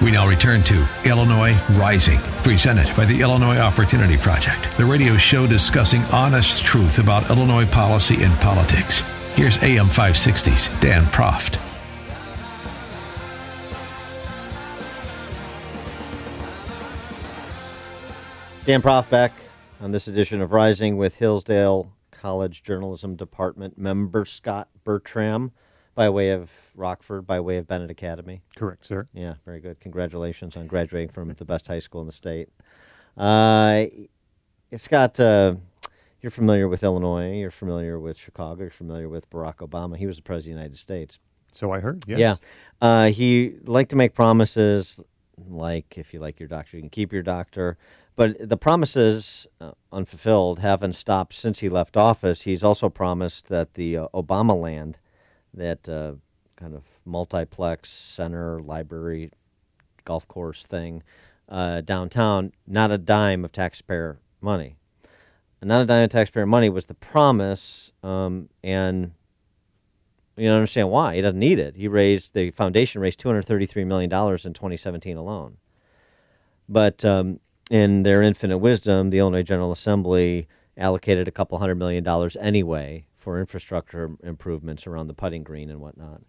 We now return to Illinois Rising, presented by the Illinois Opportunity Project, the radio show discussing honest truth about Illinois policy and politics. Here's AM 560's Dan Proft. Dan Proft back on this edition of Rising with Hillsdale College Journalism Department member Scott Bertram, by way of Rockford, by way of Bennett Academy. Correct, sir. Yeah, very good. Congratulations on graduating from the best high school in the state. Scott, you're familiar with Illinois, you're familiar with Chicago, you're familiar with Barack Obama. He was the President of the United States. So I heard, yes. Yeah. He liked to make promises like, if you like your doctor, you can keep your doctor. But the promises, unfulfilled, haven't stopped since he left office. He's also promised that the Obama land, that kind of multiplex center, library, golf course thing downtown, not a dime of taxpayer money. And not a dime of taxpayer money was the promise, and you don't understand why. He doesn't need it. The foundation raised $233 million in 2017 alone. But in their infinite wisdom, the Illinois General Assembly allocated a couple $100 million anyway for infrastructure improvements around the putting green and whatnot.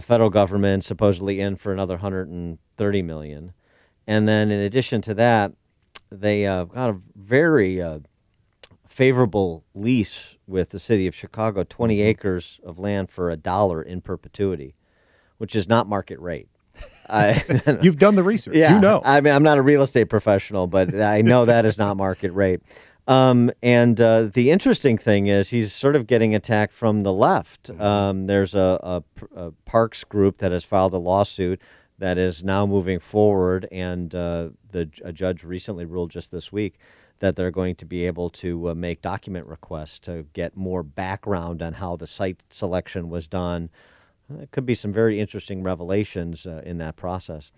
Federal government supposedly in for another $130 million. And then in addition to that, they got a very favorable lease with the city of Chicago, 20 acres of land for $1 in perpetuity, which is not market rate. You've done the research. Yeah, you know. I mean, I'm not a real estate professional, but I know that is not market rate. And the interesting thing is he's sort of getting attacked from the left. There's a parks group that has filed a lawsuit that is now moving forward, and a judge recently ruled just this week that they're going to be able to make document requests to get more background on how the site selection was done. There could be some very interesting revelations in that process.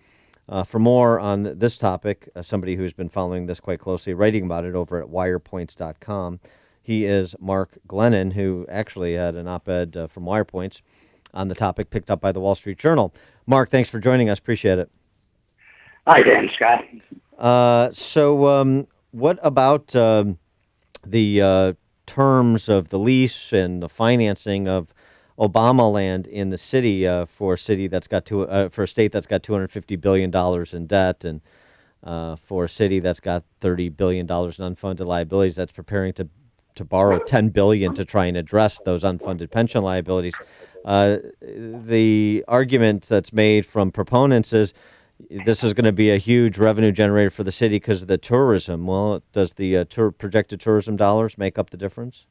For more on this topic, somebody who's been following this quite closely, writing about it over at wirepoints.com, he is Mark Glennon, who actually had an op-ed from WirePoints on the topic picked up by the Wall Street Journal. Mark, thanks for joining us. Appreciate it. Hi, Dan, Scott. So what about the terms of the lease and the financing of Obama land in the city for a state that's got $250 billion in debt, and for a city that's got $30 billion in unfunded liabilities, that's preparing to borrow $10 billion to try and address those unfunded pension liabilities. The argument that's made from proponents is this is going to be a huge revenue generator for the city because of the tourism. Well, does the projected tourism dollars make up the difference?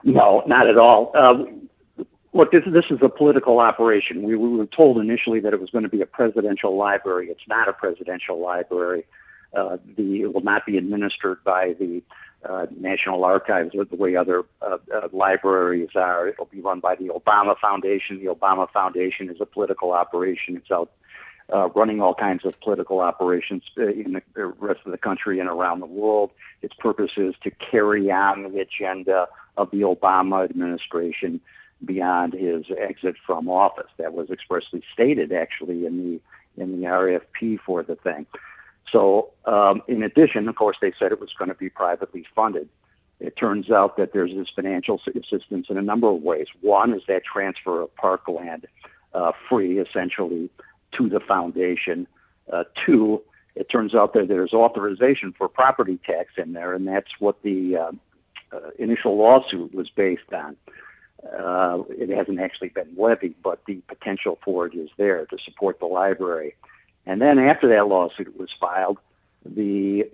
No, not at all. Look, this is a political operation. We were told initially that it was going to be a presidential library. It's not a presidential library. It will not be administered by the National Archives the way other libraries are. It will be run by the Obama Foundation. The Obama Foundation is a political operation. It's out running all kinds of political operations in the rest of the country and around the world. Its purpose is to carry on the agenda of the Obama administration beyond his exit from office. That was expressly stated, actually, in the RFP for the thing. So, in addition, of course, they said it was going to be privately funded. It turns out that there's this financial assistance in a number of ways. One is that transfer of parkland free, essentially, to the foundation. Two, it turns out that there's authorization for property tax in there, and that's what the initial lawsuit was based on. It hasn't actually been levied, but the potential for it is there to support the library. And then after that lawsuit was filed, the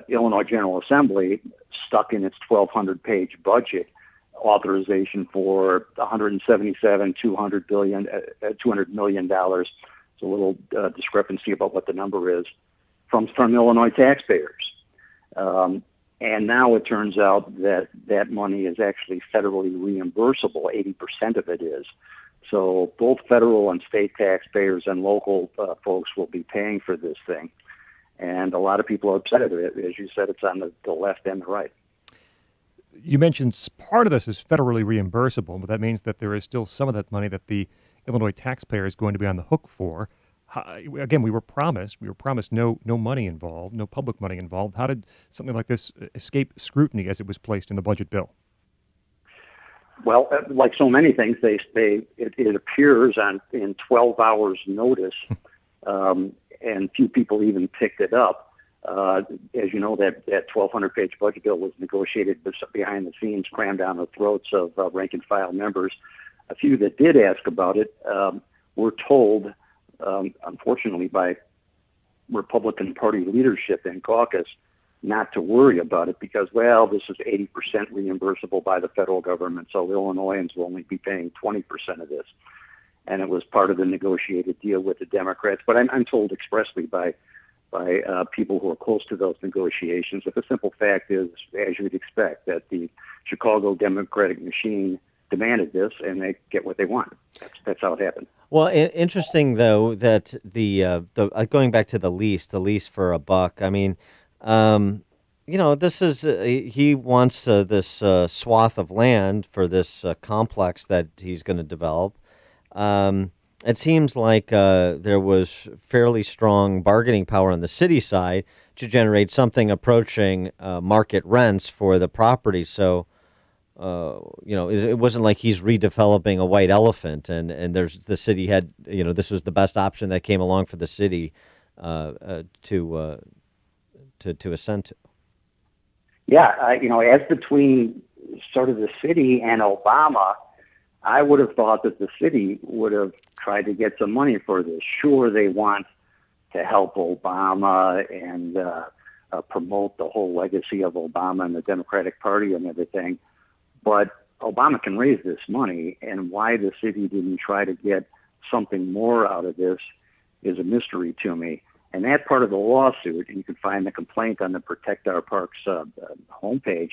Illinois General Assembly stuck in its 1,200-page budget authorization for $200 million. It's a little discrepancy about what the number is from Illinois taxpayers. And now it turns out that that money is actually federally reimbursable. 80% of it is. So both federal and state taxpayers and local folks will be paying for this thing. And a lot of people are upset at it. As you said, it's on the left and the right. You mentioned part of this is federally reimbursable, but that means that there is still some of that money that the Illinois taxpayer is going to be on the hook for. Again, we were promised no money involved, no public money involved. How did something like this escape scrutiny as it was placed in the budget bill? Well, like so many things, it appears in 12 hours notice, and few people even picked it up. As you know, that 1,200-page budget bill was negotiated behind the scenes, crammed down the throats of rank and file members. A few that did ask about it were told, unfortunately, by Republican Party leadership and caucus, not to worry about it because, well, this is 80% reimbursable by the federal government, so Illinoisans will only be paying 20% of this. And it was part of the negotiated deal with the Democrats. But I'm told expressly by people who are close to those negotiations that the simple fact is, as you would expect, that the Chicago Democratic machine demanded this, and they get what they want. That's how it happened. Well, interesting though that the going back to the lease for $1. I mean, this is he wants this swath of land for this complex that he's going to develop. It seems like there was fairly strong bargaining power on the city side to generate something approaching market rents for the property. So, it wasn't like he's redeveloping a white elephant, and the city had, this was the best option that came along for the city to ascend to. Yeah, as between sort of the city and Obama, I would have thought that the city would have tried to get some money for this. Sure, they want to help Obama and promote the whole legacy of Obama and the Democratic Party and everything, but Obama can raise this money, and why the city didn't try to get something more out of this is a mystery to me. And that part of the lawsuit, and you can find the complaint on the Protect Our Parks homepage,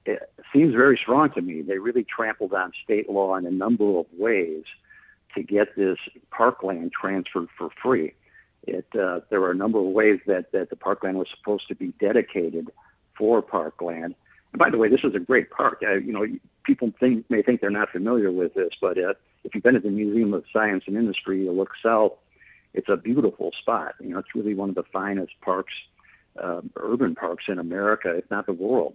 it seems very strong to me. They really trampled on state law in a number of ways to get this parkland transferred for free. There were a number of ways that the parkland was supposed to be dedicated for parkland. And by the way, this is a great park. People may think they're not familiar with this, but if you've been at the Museum of Science and Industry, you look south, it's a beautiful spot. It's really one of the finest parks, urban parks in America, if not the world.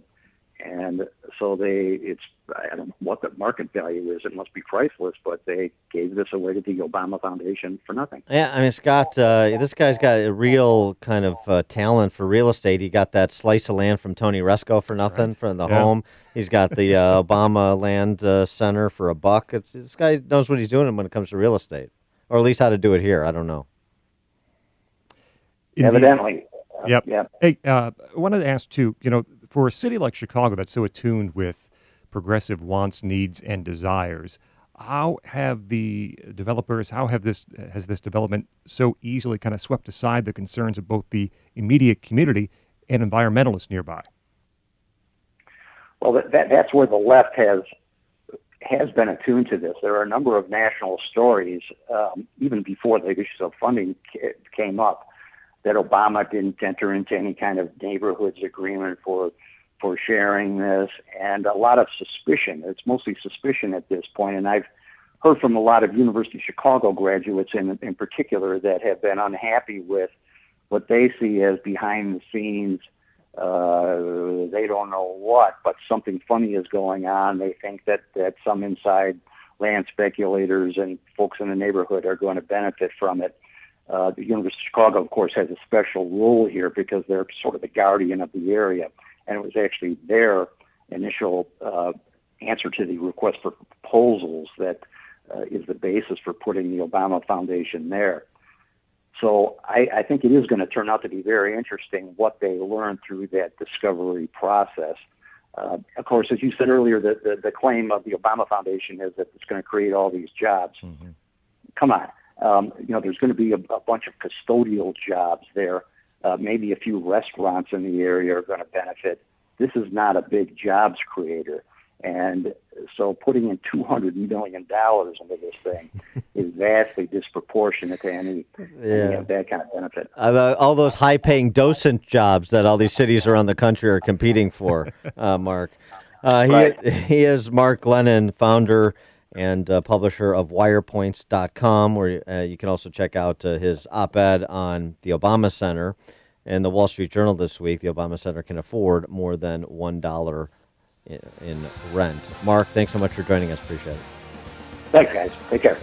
And so I don't know what the market value is. It must be priceless, but they gave this away to the Obama Foundation for nothing. Yeah, I mean, Scott, this guy's got a real kind of talent for real estate. He got that slice of land from Tony Resco for nothing from the home. He's got the Obama Land Center for $1. This guy knows what he's doing when it comes to real estate, or at least how to do it here. I don't know. Evidently. Yep. Yeah. Hey, I wanted to ask, too, for a city like Chicago that's so attuned with progressive wants, needs, and desires, how have the developers, has this development so easily kind of swept aside the concerns of both the immediate community and environmentalists nearby? Well, that's where the left has been attuned to this. There are a number of national stories, even before the issues of funding came up, that Obama didn't enter into any kind of neighborhoods agreement for sharing this, and a lot of suspicion. It's mostly suspicion at this point, and I've heard from a lot of University of Chicago graduates in particular that have been unhappy with what they see as behind the scenes. They don't know what, but something funny is going on. They think that some inside land speculators and folks in the neighborhood are going to benefit from it. The University of Chicago, of course, has a special role here because they're sort of the guardian of the area. And it was actually their initial answer to the request for proposals that is the basis for putting the Obama Foundation there. So I think it is going to turn out to be very interesting what they learn through that discovery process. Of course, as you said earlier, the claim of the Obama Foundation is that it's going to create all these jobs. Mm-hmm. Come on. There's going to be a bunch of custodial jobs there. Maybe a few restaurants in the area are going to benefit. This is not a big jobs creator. And so putting in $200 million into this thing is vastly disproportionate to any of that kind of benefit. All those high-paying docent jobs that all these cities around the country are competing for, Mark. Right. He is Mark Glennon, founder and publisher of wirepoints.com, where you can also check out his op-ed on the Obama Center. And the Wall Street Journal this week, the Obama Center can afford more than $1 in rent. Mark, thanks so much for joining us. Appreciate it. Thanks, guys. Take care.